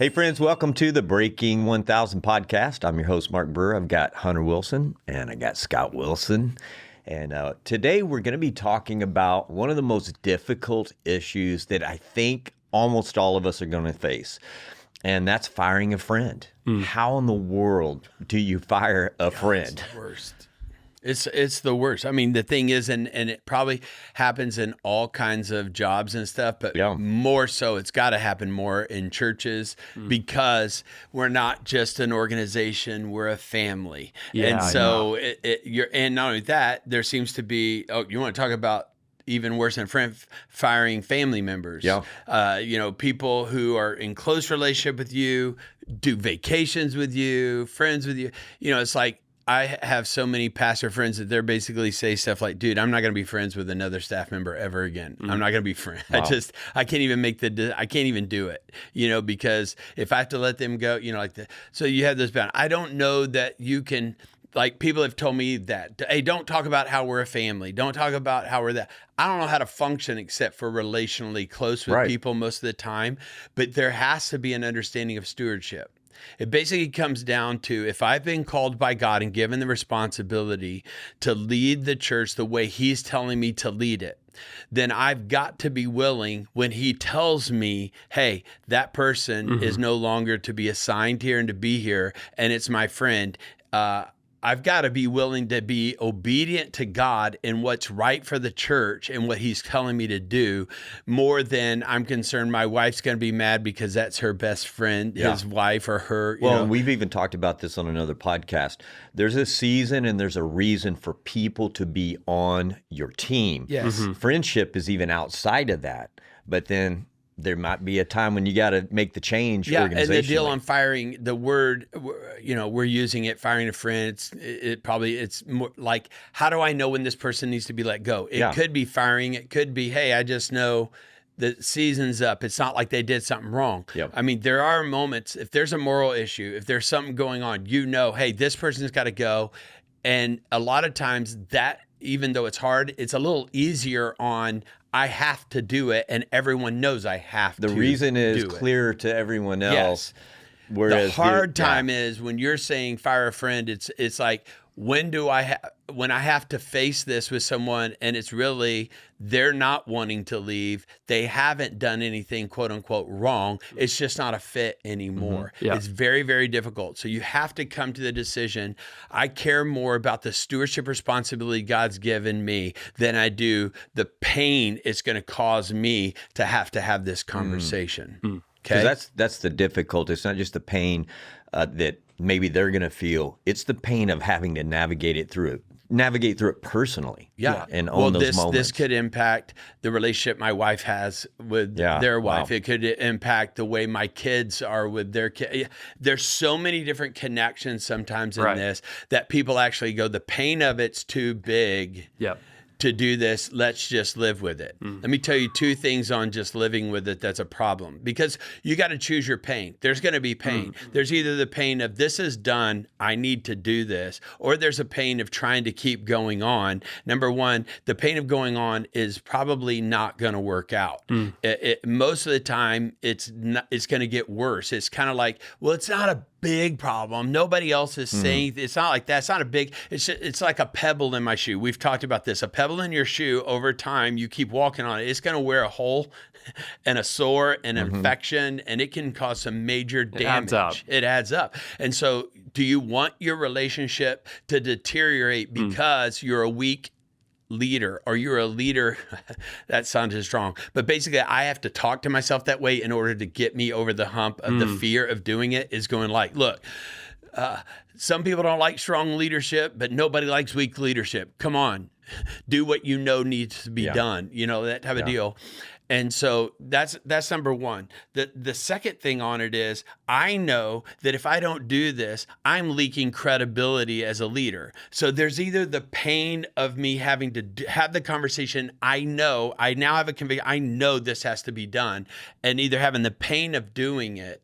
Hey, friends, welcome to the Breaking 1000 podcast. I'm your host, Mark Brewer. I've got Hunter Wilson and I got Scott Wilson. And today we're going to be talking about one of the most difficult issues that I think almost all of us are going to face. And that's firing a friend. How in the world do you fire a friend? It's the worst. It's the worst. I mean, the thing is, and it probably happens in all kinds of jobs and stuff, but more so, it's got to happen more in churches because we're not just an organization, we're a family. And so and not only that, there seems to be, you want to talk about even worse than firing family members. People who are in close relationship with you, do vacations with you, friends with you. It's like, I have so many pastor friends that they're basically say stuff like, dude, I'm not going to be friends with another staff member ever again. I'm not going to be friends. Wow. I can't even I can't even do it, because if I have to let them go, like that. So you have this bound. I don't know that you can, like, people have told me that, hey, don't talk about how we're a family. Don't talk about how we're that. I don't know how to function except for relationally close with people most of the time, but there has to be an understanding of stewardship. It basically comes down to, if I've been called by God and given the responsibility to lead the church the way He's telling me to lead it, then I've got to be willing when He tells me, hey, that person is no longer to be assigned here and to be here, and it's my friend. I've got to be willing to be obedient to God in what's right for the church and what He's telling me to do, more than I'm concerned my wife's going to be mad because that's her best friend, his wife or her. Well, we've even talked about this on another podcast. There's a season and there's a reason for people to be on your team. Yes. Friendship is even outside of that. But then there might be a time when you got to make the change. Yeah, and the deal on firing, the word, we're using it, firing a friend. It's more like, how do I know when this person needs to be let go? It could be firing. It could be, hey, I just know the season's up. It's not like they did something wrong. Yep. I mean, there are moments, if there's a moral issue, if there's something going on, hey, this person's got to go. And a lot of times that, even though it's hard, it's a little easier on, I have to do it, and everyone knows I have to do it. The reason is clear to everyone else. Yes. Whereas the hard time is when you're saying fire a friend, it's like, when I have to face this with someone and it's really, they're not wanting to leave, they haven't done anything quote unquote wrong, it's just not a fit anymore. It's very, very difficult. So you have to come to the decision, I care more about the stewardship responsibility God's given me than I do the pain it's going to cause me to have this conversation. Okay? Because that's the difficulty. It's not just the pain that maybe they're going to feel. It's the pain of having to navigate through it personally. And own those moments. This could impact the relationship my wife has with their wife. Wow. It could impact the way my kids are with their kids. There's so many different connections sometimes in this that people actually go, the pain of it's too big. To do this, let's just live with it. Let me tell you two things on just living with it that's a problem, because you got to choose your pain. There's going to be pain. There's either the pain of, this is done, I need to do this, or there's a pain of trying to keep going on. Number one, the pain of going on is probably not going to work out. Most of the time, it's going to get worse. It's kind of like, well, it's not a big problem. Nobody else is saying, it's not like that. It's not a big, it's like a pebble in my shoe. We've talked about this. A pebble in your shoe, over time, you keep walking on it, it's going to wear a hole and a sore and an infection, and it can cause some major damage. It adds up. And so do you want your relationship to deteriorate because you're a weak leader, or you're a leader? That sounded strong, but basically I have to talk to myself that way in order to get me over the hump of the fear of doing it, is going like, look, some people don't like strong leadership, but nobody likes weak leadership. Come on, do what you know needs to be done, that type of deal. And so that's number one. The second thing on it is, I know that if I don't do this, I'm leaking credibility as a leader. So there's either the pain of me having to have the conversation, I now have a conviction, I know this has to be done, and either having the pain of doing it,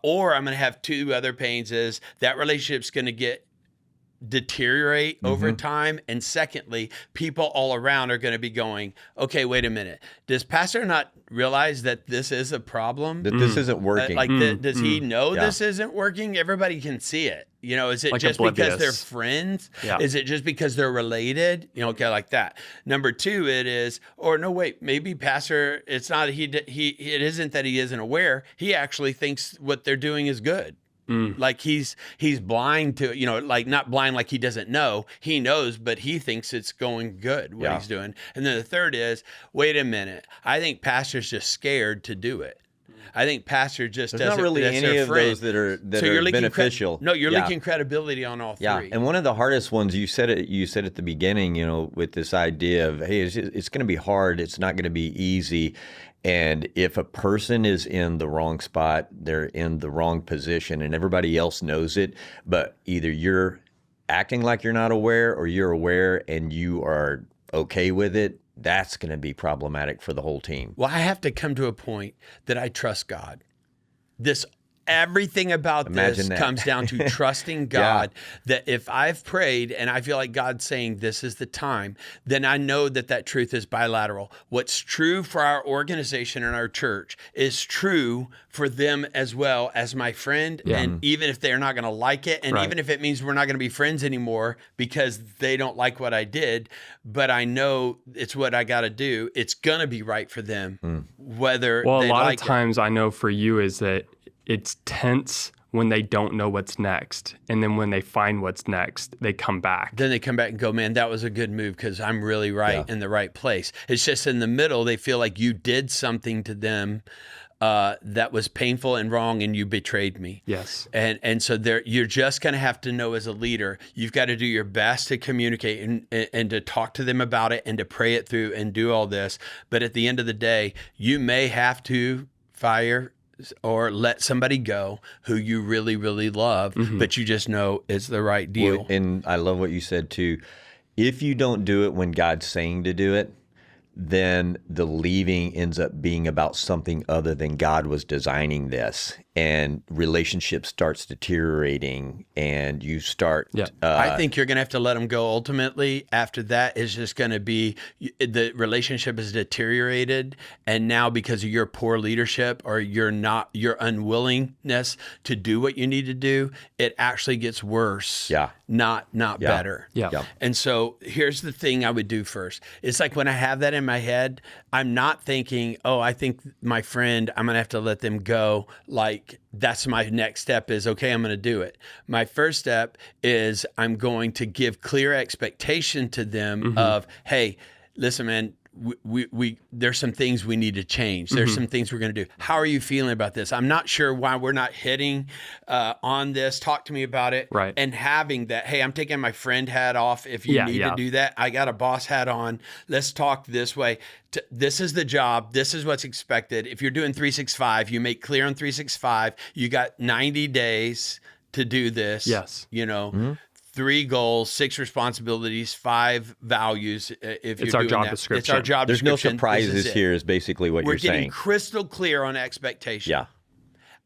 or I'm going to have two other pains, is that relationship's going to get deteriorate over time. And secondly, people all around are going to be going, okay, wait a minute. Does pastor not realize that this is a problem? That this isn't working. Does he know this isn't working? Everybody can see it. Is it just because they're friends? Yeah. Is it just because they're related? Okay, like that. Number two, maybe pastor, it's not, it isn't that he isn't aware. He actually thinks what they're doing is good. Like he's blind to, not blind like he doesn't know. He knows, but he thinks it's going good what he's doing. And then the third is, wait a minute. I think pastor's just scared to do it. I think pastor just There's not really any of those that are beneficial. You're leaking credibility on all three. Yeah, and one of the hardest ones, you said at the beginning, with this idea of, hey, it's going to be hard. It's not going to be easy. And if a person is in the wrong spot, they're in the wrong position, and everybody else knows it, but either you're acting like you're not aware or you're aware and you are okay with it, that's going to be problematic for the whole team. Well, I have to come to a point that I trust God. Everything about this comes down to trusting God, that if I've prayed and I feel like God's saying this is the time, then I know that truth is bilateral. What's true for our organization and our church is true for them as well as my friend. Yeah. And even if they're not going to like it, and even if it means we're not going to be friends anymore because they don't like what I did, but I know it's what I got to do. It's going to be right for them, whether well, they a lot like of times I know for you is that it's tense when they don't know what's next. And then when they find what's next, they come back. Then they come back and go, man, that was a good move because I'm really in the right place. It's just in the middle, they feel like you did something to them that was painful and wrong, and you betrayed me. Yes. And so you're just going to have to know as a leader, you've got to do your best to communicate and to talk to them about it and to pray it through and do all this. But at the end of the day, you may have to fire or let somebody go who you really, really love, but you just know it's the right deal. Well, and I love what you said too. If you don't do it when God's saying to do it, then the leaving ends up being about something other than God was designing this, and relationship starts deteriorating, and you start. Yeah. I think you're going to have to let them go. Ultimately, after that, is just going to be the relationship is deteriorated, and now because of your poor leadership or your unwillingness to do what you need to do, it actually gets worse. Yeah. Not better. Yeah. And so here's the thing I would do first. It's like when I have that in my head, I'm not thinking, oh, I think my friend, I'm going to have to let them go. Like that's my next step is, okay, I'm going to do it. My first step is I'm going to give clear expectation to them of, hey, listen, man, we there's some things we need to change. There's some things we're going to do. How are you feeling about this? I'm not sure why we're not hitting on this. Talk to me about it. Right. And having that, hey, I'm taking my friend hat off. If you need to do that, I got a boss hat on. Let's talk this way. This is the job. This is what's expected. If you're doing 365, you make clear on 365, you got 90 days to do this. Yes. 3 goals, 6 responsibilities, 5 values. It's our job description. It's our job There's description. no surprises here is basically what you're saying. We're getting crystal clear on expectation. Yeah.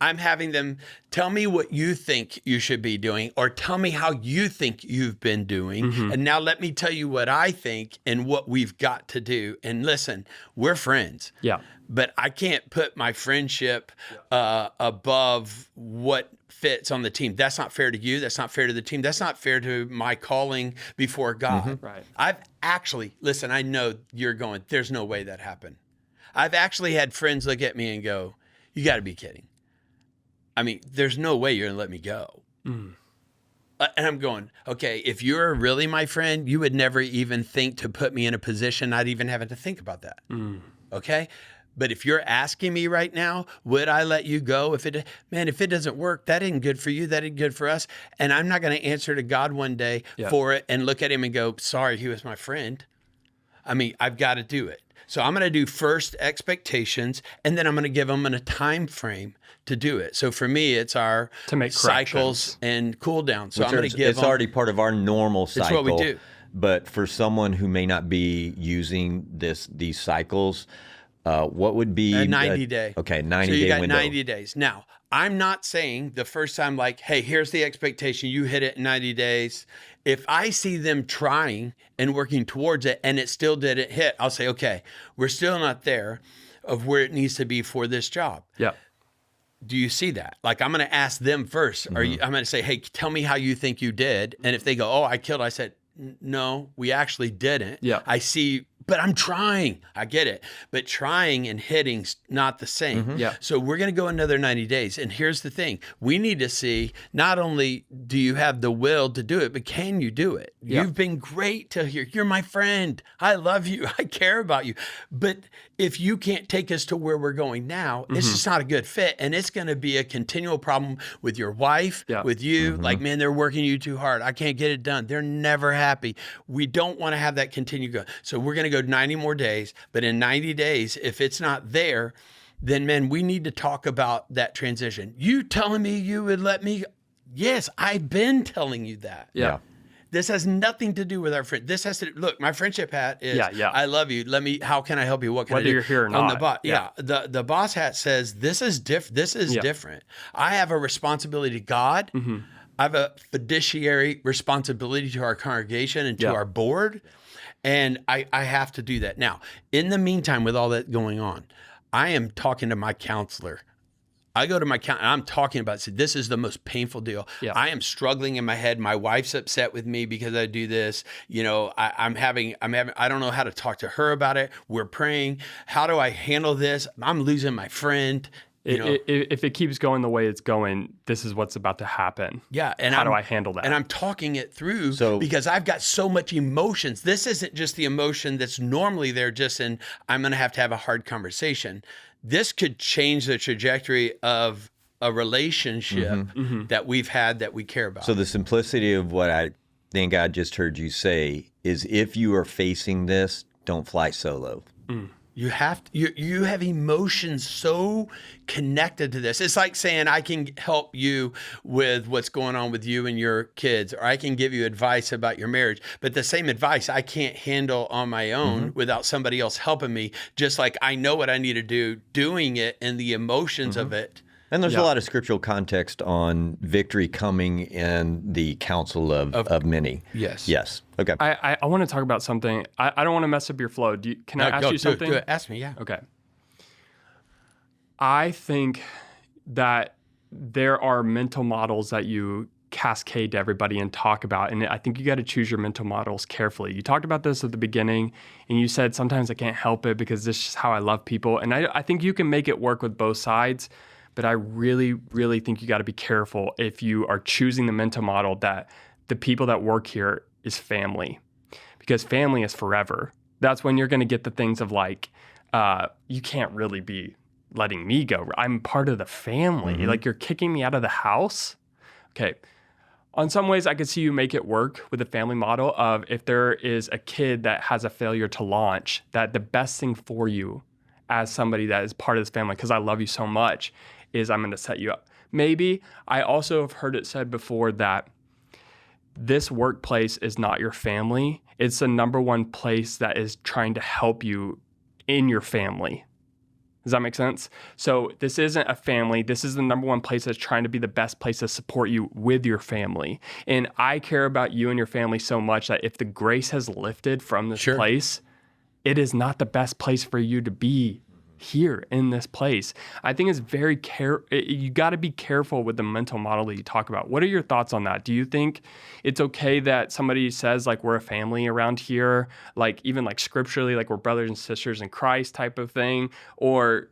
I'm having them tell me what you think you should be doing, or tell me how you think you've been doing. And now let me tell you what I think and what we've got to do. And listen, we're friends. Yeah. But I can't put my friendship above what fits on the team. That's not fair to you. That's not fair to the team. That's not fair to my calling before God. Right. I've actually, listen, I know you're going, there's no way that happened. I've actually had friends look at me and go, you got to be kidding. I mean, there's no way you're going to let me go. And I'm going, okay, if you're really my friend, you would never even think to put me in a position not even having to think about that. Okay? But if you're asking me right now, would I let you go? If it doesn't work, that isn't good for you. That isn't good for us. And I'm not going to answer to God one day for it and look at him and go, sorry, he was my friend. I mean, I've got to do it. So I'm going to do first expectations, and then I'm going to give them a time frame to do it. So for me, it's our to make cycles and cool down. So I'm going to give it's already part of our normal cycle. It's what we do. But for someone who may not be using these cycles, What would be a 90 day? Okay, 90 So you day got window. 90 days. Now, I'm not saying the first time, like, hey, here's the expectation. You hit it in 90 days. If I see them trying and working towards it and it still didn't hit, I'll say, okay, we're still not there of where it needs to be for this job. Yeah. Do you see that? Like, I'm going to ask them first. I'm going to say, hey, tell me how you think you did. And if they go, oh, I killed, I said, no, we actually didn't. Yeah. I see, but I'm trying. I get it. But trying and hitting's not the same. Yeah. So we're going to go another 90 days. And here's the thing. We need to see, not only do you have the will to do it, but can you do it? Yeah. You've been great to hear. You're my friend. I love you. I care about you. But if you can't take us to where we're going now, it's just not a good fit. And it's going to be a continual problem with your wife, with you. Like, man, they're working you too hard. I can't get it done. They're never happy. We don't want to have that continue go. So we're going to go 90 more days. But in 90 days, if it's not there, then, man, we need to talk about that transition. You telling me you would let me? Yes, I've been telling you that. Yeah. This has nothing to do with our friend. This has to look. My friendship hat is. I love you. Let me. How can I help you? What can I do? Whether you're here or not. The boss hat says this is different. This is different. I have a responsibility to God. I have a fiduciary responsibility to our congregation and to our board, and I have to do that. Now, in the meantime, with all that going on, I am talking to my counselor. I go to my counselor, and I'm talking about, this is the most painful deal. Yeah. I am struggling in my head. My wife's upset with me because I do this. You know, I don't know how to talk to her about it. We're praying. How do I handle this? I'm losing my friend. If it keeps going the way it's going, this is what's about to happen. Yeah. And how do I handle that? And I'm talking it through because I've got so much emotions. This isn't just the emotion that's normally there just in, I'm going to have a hard conversation. This could change the trajectory of a relationship that we've had that we care about. So the simplicity of what I think I just heard you say is, if you are facing this, don't fly solo. You have you have emotions so connected to this. It's like saying, I can help you with what's going on with you and your kids, or I can give you advice about your marriage. But the same advice I can't handle on my own without somebody else helping me. Just like I know what I need to do, doing it and the emotions of it. And there's a lot of scriptural context on victory coming in the counsel of many. Yes. Yes. Okay. I want to talk about something. I don't want to mess up your flow. Can I ask you something? Do it. Ask me, yeah. Okay. I think that there are mental models that you cascade to everybody and talk about. And I think you got to choose your mental models carefully. You talked about this at the beginning, and you said, sometimes I can't help it because this is how I love people. And I think you can make it work with both sides. But I really, really think you got to be careful if you are choosing the mental model that the people that work here is family, because family is forever. That's when you're going to get the things of like, you can't really be letting me go. I'm part of the family. Like, you're kicking me out of the house. Okay. On some ways, I could see you make it work with the family model of, if there is a kid that has a failure to launch, that the best thing for you as somebody that is part of this family, because I love you so much, is I'm going to set you up. Maybe I also have heard it said before that this workplace is not your family. It's the number one place that is trying to help you in your family. Does that make sense? So this isn't a family. This is the number one place that's trying to be the best place to support you with your family. And I care about you and your family so much that if the grace has lifted from this place, it is not the best place for you to be here in this place. I think it's you got to be careful with the mental model that you talk about. What are your thoughts on that? Do you think it's okay that somebody says, like, we're a family around here, like even like scripturally, like we're brothers and sisters in Christ type of thing? Or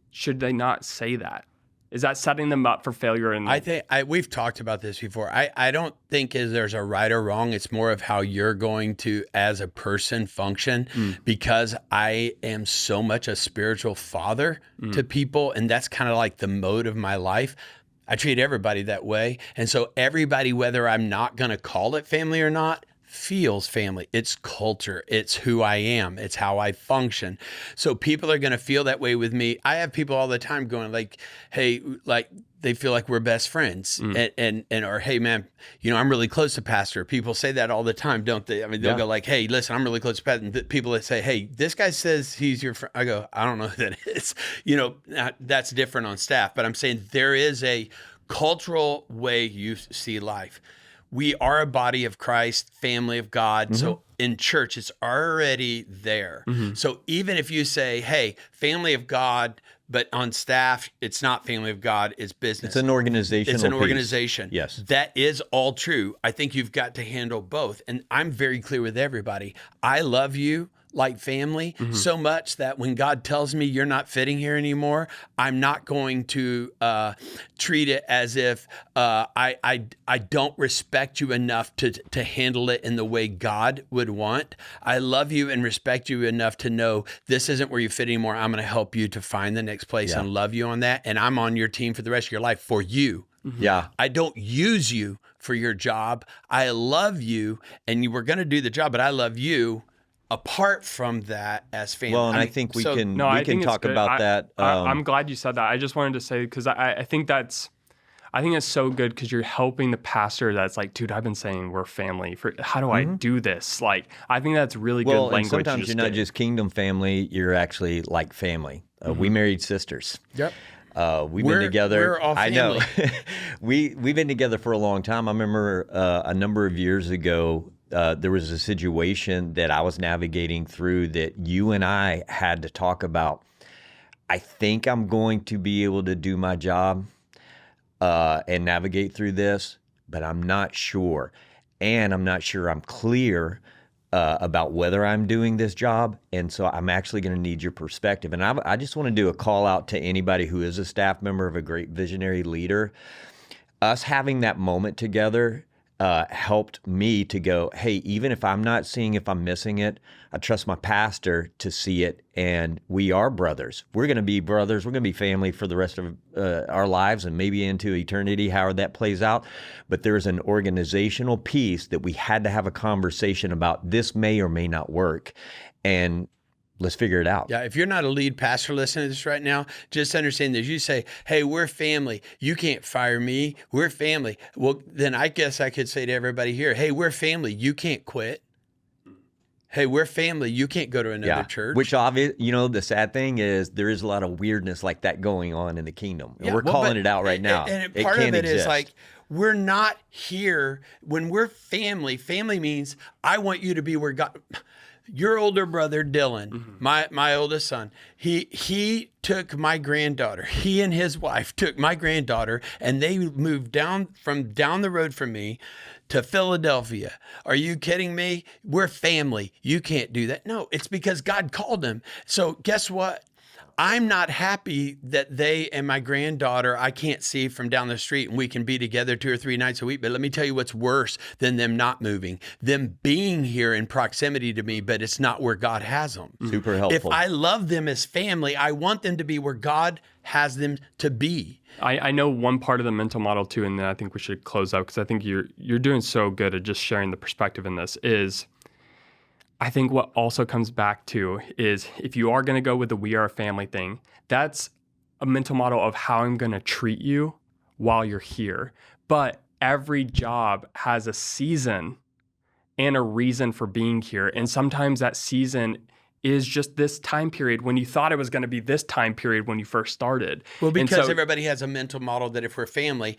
should they not say that? Is that setting them up for failure? I think we've talked about this before. I don't think there's a right or wrong. It's more of how you're going to, as a person, function. Because I am so much a spiritual father to people, and that's kind of like the mode of my life. I treat everybody that way. And so everybody, whether I'm not going to call it family or not, feels family. It's culture. It's who I am. It's how I function. So people are going to feel that way with me. I have people all the time going like, hey, like they feel like we're best friends and or, hey man, I'm really close to pastor. People say that all the time, don't they? I mean, they'll go like, hey, listen, I'm really close to pastor. And people that say, hey, this guy says he's your friend. I go, I don't know who that is. That's different on staff, but I'm saying there is a cultural way you see life. We are a body of Christ, family of God. So in church, it's already there. So even if you say, hey, family of God, but on staff, it's not family of God, it's business. It's an organizational It's an piece. organization. Yes. That is all true. I think you've got to handle both. And I'm very clear with everybody. I love you like family so much that when God tells me you're not fitting here anymore, I'm not going to treat it as if I don't respect you enough to handle it in the way God would want. I love you and respect you enough to know this isn't where you fit anymore. I'm going to help you to find the next place and love you on that. And I'm on your team for the rest of your life for you. Yeah. I don't use you for your job. I love you and you were going to do the job, but I love you apart from that as family. Well, and I think we can talk good. about that. I'm glad you said that. I just wanted to say, because I think it's so good because you're helping the pastor that's like, dude, I've been saying we're family. How do I do this? Like, I think that's really good language. And sometimes you're not just kingdom family, you're actually like family. We married sisters. Yep. We've been together. We're all family. I know. We've been together for a long time. I remember a number of years ago, there was a situation that I was navigating through that you and I had to talk about. I think I'm going to be able to do my job and navigate through this, but I'm not sure. And I'm not sure I'm clear about whether I'm doing this job. And so I'm actually going to need your perspective. And I just want to do a call out to anybody who is a staff member of a great visionary leader. Us having that moment together helped me to go, hey, even if I'm not seeing if I'm missing it, I trust my pastor to see it. And we are brothers. We're going to be brothers. We're going to be family for the rest of our lives and maybe into eternity, however that plays out. But there's an organizational piece that we had to have a conversation about. This may or may not work. And let's figure it out. Yeah, if you're not a lead pastor listening to this right now, just understand this. You say, hey, we're family. You can't fire me. We're family. Well, then I guess I could say to everybody here, hey, we're family. You can't quit. Hey, we're family. You can't go to another church. Which obvious, the sad thing is there is a lot of weirdness like that going on in the kingdom. And we're calling it out right now. And part of it is like, we're not here. When we're family, family means I want you to be where God... Your older brother, Dylan, my oldest son, he took my granddaughter. He and his wife took my granddaughter, and they moved down the road from me to Philadelphia. Are you kidding me? We're family. You can't do that. No, it's because God called them. So guess what? I'm not happy that they and my granddaughter, I can't see from down the street and we can be together 2 or 3 nights a week. But let me tell you what's worse than them not moving, them being here in proximity to me, but it's not where God has them. Super helpful. If I love them as family, I want them to be where God has them to be. I know one part of the mental model too, and then I think we should close out because I think you're doing so good at just sharing the perspective in this is, I think what also comes back to is if you are going to go with the we are a family thing, that's a mental model of how I'm going to treat you while you're here. But every job has a season and a reason for being here. And sometimes that season is just this time period when you thought it was going to be this time period when you first started. Well, because everybody has a mental model that if we're family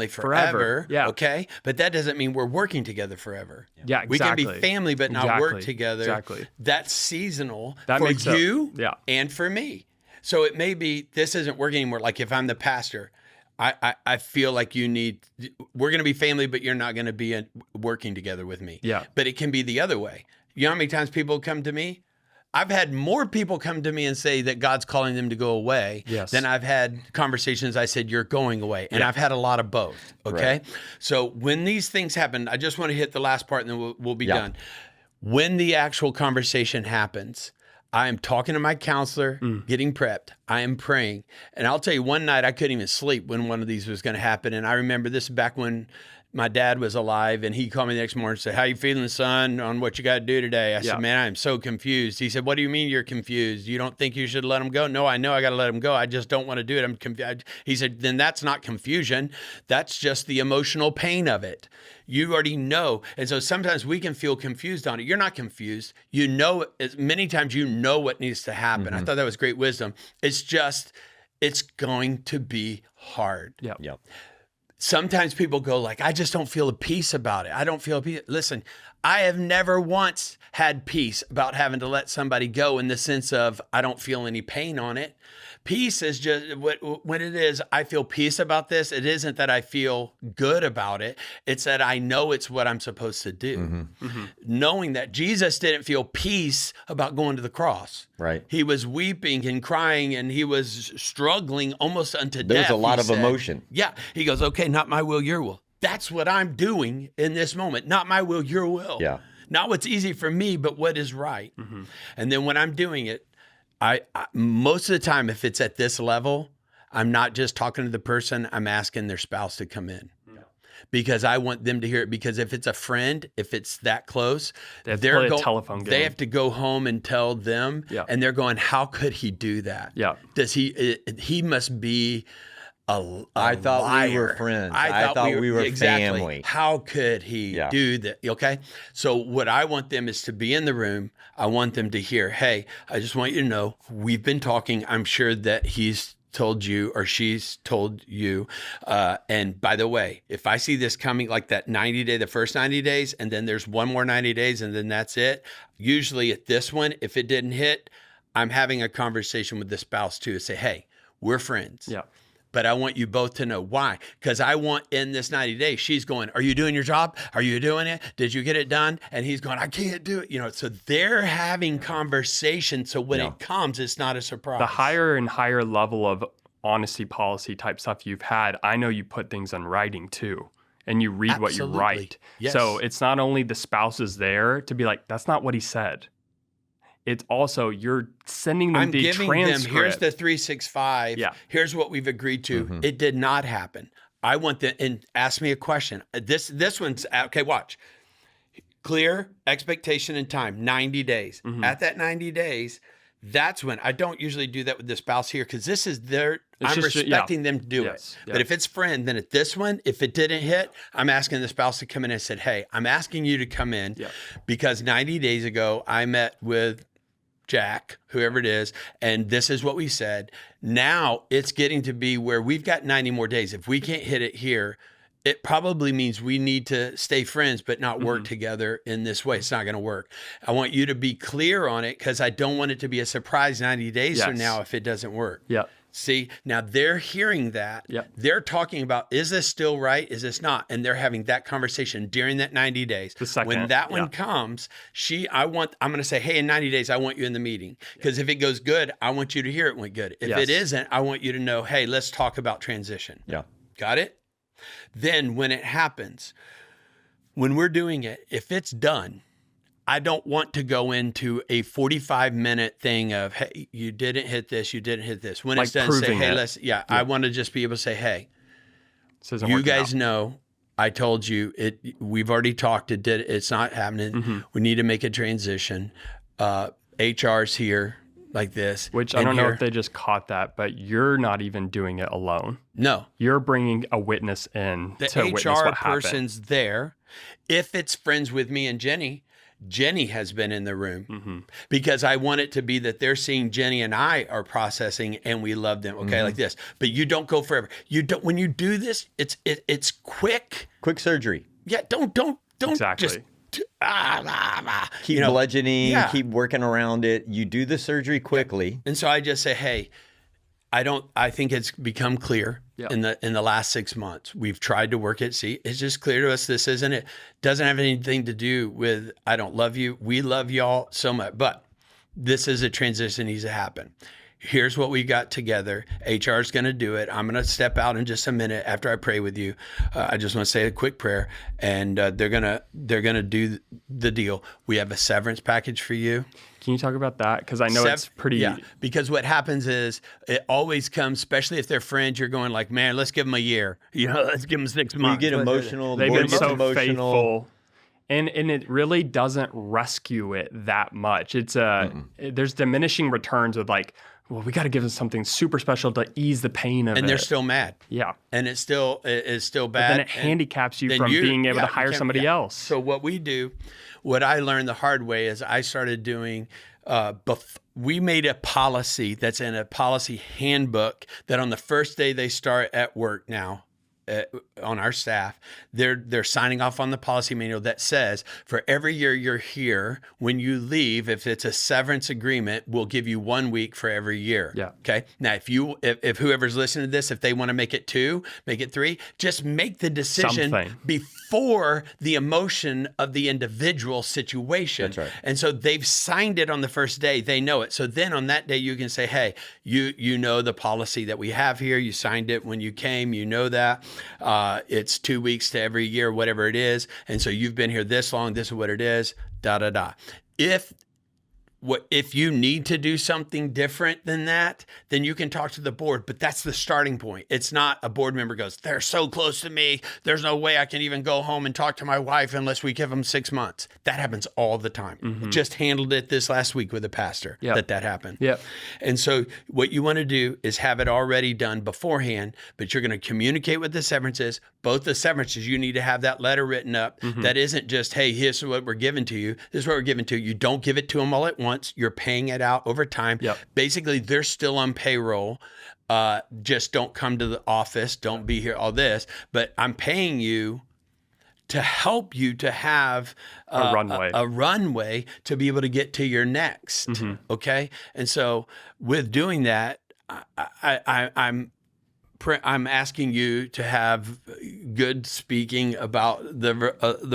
forever. Yeah. Okay. But that doesn't mean we're working together forever. Yeah, exactly. We can be family, but not work together. Exactly. That's seasonal for you and for me. So it may be, this isn't working anymore. Like if I'm the pastor, I feel like we're going to be family, but you're not going to be working together with me. Yeah. But it can be the other way. You know how many times people come to me? I've had more people come to me and say that God's calling them to go away than I've had conversations I said, you're going away. And I've had a lot of both, okay? Right. So when these things happen, I just want to hit the last part and then we'll be done. When the actual conversation happens, I am talking to my counselor, getting prepped. I am praying. And I'll tell you, one night I couldn't even sleep when one of these was going to happen. And I remember this back when my dad was alive, and he called me the next morning and said, "How you feeling, son, on what you got to do today?" I said, "Man, I'm so confused." He said, "What do you mean you're confused? You don't think you should let him go?" "No, I know I got to let him go. I just don't want to do it. I'm confused." He said, "Then that's not confusion. That's just the emotional pain of it. You already know." And so sometimes we can feel confused on it. You're not confused. You know, many times you know what needs to happen. I thought that was great wisdom. It's just, it's going to be hard. Yep. Sometimes people go like, "I just don't feel a peace about it. I don't feel a peace." Listen, I have never once had peace about having to let somebody go, in the sense of I don't feel any pain on it. Peace is just when it is, I feel peace about this. It isn't that I feel good about it. It's that I know it's what I'm supposed to do. Knowing that Jesus didn't feel peace about going to the cross. Right. He was weeping and crying, and he was struggling almost unto death. There's a lot of emotion. Yeah. He goes, "Okay, not my will, your will." That's what I'm doing in this moment. Not my will, your will. Yeah. Not what's easy for me, but what is right. And then when I'm doing it, I most of the time, if it's at this level, I'm not just talking to the person, I'm asking their spouse to come in. Because I want them to hear it. Because if it's a friend, if it's that close, they're a telephone game. They have to go home and tell them, and they're going, "How could he do that? Does he must be I thought liar. we were friends. I thought we were exactly. family. How could he do that?" Okay. So what I want them is to be in the room. I want them to hear, "Hey, I just want you to know, we've been talking. I'm sure that he's told you or she's told you. And by the way, if I see this coming like that the first 90 days, and then there's one more 90 days and then that's it. Usually at this one, if it didn't hit, I'm having a conversation with the spouse too to say, "Hey, we're friends." But I want you both to know why. Because I want in this 90 days, she's going, "Are you doing your job? Are you doing it? Did you get it done?" And he's going, "I can't do it." So they're having conversation. So when it comes, it's not a surprise. The higher and higher level of honesty policy type stuff you've had, I know you put things in writing too. And you read what you write. Yes. So it's not only the spouse is there to be like, "That's not what he said." It's also you're sending them the transcript. I'm giving them, here's the 365. Here's what we've agreed to. It did not happen. I want them, and ask me a question. This one's, okay, watch. Clear expectation and time, 90 days. At that 90 days, that's when, I don't usually do that with the spouse here, because this is I'm respecting them to do it. But if it's friend, then at this one, if it didn't hit, I'm asking the spouse to come in and said, "Hey, I'm asking you to come in because 90 days ago, I met with Jack, whoever it is, and this is what we said. Now it's getting to be where we've got 90 more days. If we can't hit it here, it probably means we need to stay friends, but not work together in this way. It's not going to work. I want you to be clear on it, because I don't want it to be a surprise 90 days from now if it doesn't work." See, now they're hearing that. They're talking about, is this still right? Is this not? And they're having that conversation during that 90 days. The second, when that one comes, I'm going to say, "Hey, in 90 days, I want you in the meeting." Because if it goes good, I want you to hear it went good. If it isn't, I want you to know, "Hey, let's talk about transition." Got it? Then when it happens, when we're doing it, if it's done, I don't want to go into a 45-minute thing of, "Hey, you didn't hit this, you didn't hit this." When like it's done, say, "Hey, I want to just be able to say, "Hey, you guys know I told you it. We've already talked. It's not happening. We need to make a transition. HR's here like this." Which I don't know if they just caught that, but you're not even doing it alone. No. You're bringing a witness in to witness HR what happened. person's there. If it's friends with me and Jenny has been in the room because I want it to be that they're seeing Jenny and I are processing and we love them. Okay. Like this, but you don't go forever. When you do this, it's quick surgery. Yeah. Don't exactly. just keep bludgeoning, keep working around it. You do the surgery quickly. And so I just say, "Hey, I think it's become clear in the last 6 months. We've tried to work it. See, it's just clear to us. This isn't it. Doesn't have anything to do with, I don't love you. We love y'all so much, but this is a transition that needs to happen. here's what we got together. HR is going to do it. I'm going to step out in just a minute after I pray with you. I just want to say a quick prayer, and they're gonna do the deal. We have a severance package for you. Can you talk about that? Because I know it's pretty. Yeah, because what happens is it always comes, especially if they're friends, you're going like, man, let's give them a year. Let's give them 6 months. You get emotional. They've been so emotional. faithful. And it really doesn't rescue it that much. It's there's diminishing returns with like, well, we got to give them something super special to ease the pain of it. And they're still mad. Yeah. And it's still bad. But then it handicaps you from being able to hire somebody else. So what I learned the hard way is I started doing, we made a policy that's in a policy handbook that on the first day they start at work now, on our staff, they're signing off on the policy manual that says for every year you're here, when you leave, if it's a severance agreement, we'll give you 1 week for every year. Yeah. Okay. Now, if whoever's listening to this, if they want to make it 2, make it 3, just make the decision before the emotion of the individual situation. That's right. And so they've signed it on the first day. They know it. So then on that day, you can say, hey, you know the policy that we have here. You signed it when you came. You know that. It's 2 weeks to every year, whatever it is. And so you've been here this long. This is what it is. If you need to do something different than that, then you can talk to the board, but that's the starting point. It's not a board member goes, they're so close to me. There's no way I can even go home and talk to my wife unless we give them 6 months. That happens all the time. Mm-hmm. Just handled it this last week with a pastor that happened. Yep. And so what you want to do is have it already done beforehand, but you're going to communicate with the severances. Both the severances, you need to have that letter written up. Mm-hmm. That isn't just, hey, here's what we're giving to you. This is what we're giving to you. You don't give it to them all at once. You're paying it out over time. Yep. Basically, they're still on payroll. Just don't come to the office. Don't be here, all this. But I'm paying you to help you to have a runway to be able to get to your next. Mm-hmm. Okay. And so with doing that, I'm asking you to have good speaking about the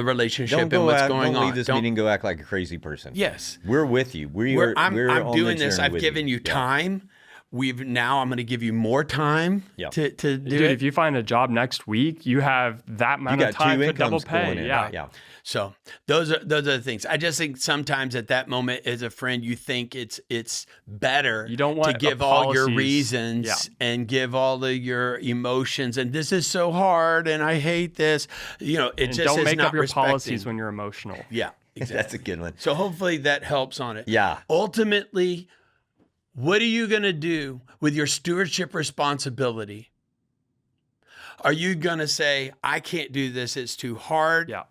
relationship and what's going on. Don't leave this meeting, go act like a crazy person. Yes. We're with you. I'm doing this. I've given you time. I'm going to give you more time to do it. Dude, if you find a job next week, you have that amount of time to double pay. Yeah. So those are the things. I just think sometimes at that moment as a friend, you think it's better you don't want to give all your reasons and give all of your emotions. And this is so hard and I hate this. It just don't is make not up your respecting. Policies when you're emotional. Yeah, exactly. That's a good one. So hopefully that helps on it. Yeah. Ultimately, what are you going to do with your stewardship responsibility? Are you going to say, I can't do this, it's too hard? Yeah.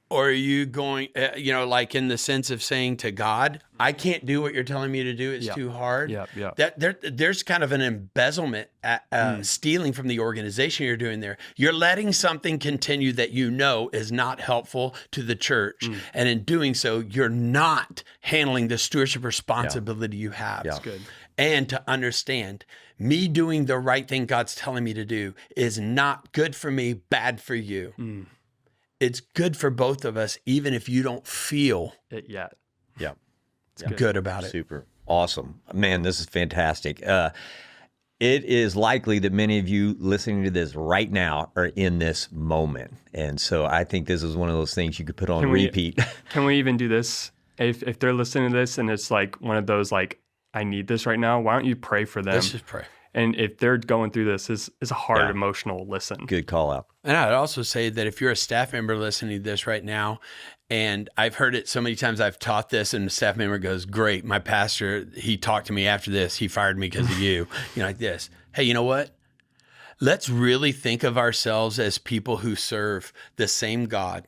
Or are you going, like in the sense of saying to God, I can't do what you're telling me to do, it's too hard? Yeah. There's kind of an embezzlement, stealing from the organization you're doing there. You're letting something continue that is not helpful to the church. And in doing so, you're not handling the stewardship responsibility you have. That's good. And to understand, me doing the right thing God's telling me to do is not good for me, bad for you. It's good for both of us, even if you don't feel it yet. Yeah. Good about it. Super. Awesome. Man, this is fantastic. It is likely that many of you listening to this right now are in this moment. And so I think this is one of those things you could put on repeat. Can we even do this? If they're listening to this and it's like one of those, like, I need this right now, why don't you pray for them? Let's just pray. And if they're going through this, is a hard emotional listen. Good call out. And I'd also say that if you're a staff member listening to this right now, and I've heard it so many times, I've taught this, and the staff member goes, great, my pastor, he talked to me after this, he fired me because of you, like this. Hey, you know what? Let's really think of ourselves as people who serve the same God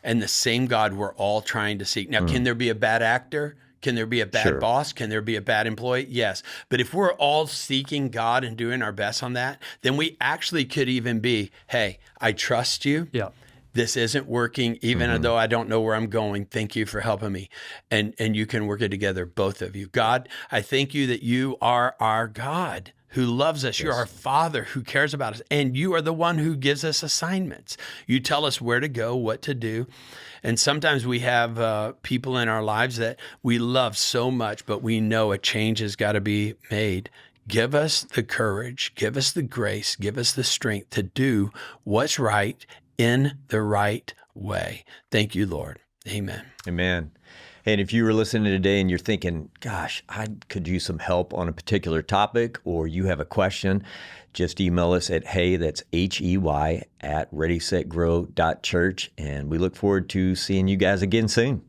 and the same God we're all trying to seek. Now, can there be a bad actor? Can there be a bad boss? Can there be a bad employee? Yes. But if we're all seeking God and doing our best on that, then we actually could even be, hey, I trust you. Yeah. This isn't working, even though I don't know where I'm going. Thank you for helping me. And you can work it together, both of you. God, I thank you that you are our God, who loves us. Yes. You're our Father who cares about us. And you are the one who gives us assignments. You tell us where to go, what to do. And sometimes we have people in our lives that we love so much, but we know a change has got to be made. Give us the courage, give us the grace, give us the strength to do what's right in the right way. Thank you, Lord. Amen. Amen. And if you were listening today and you're thinking, gosh, I could use some help on a particular topic, or you have a question, just email us at that's HEY @readysetgrow.church. And we look forward to seeing you guys again soon.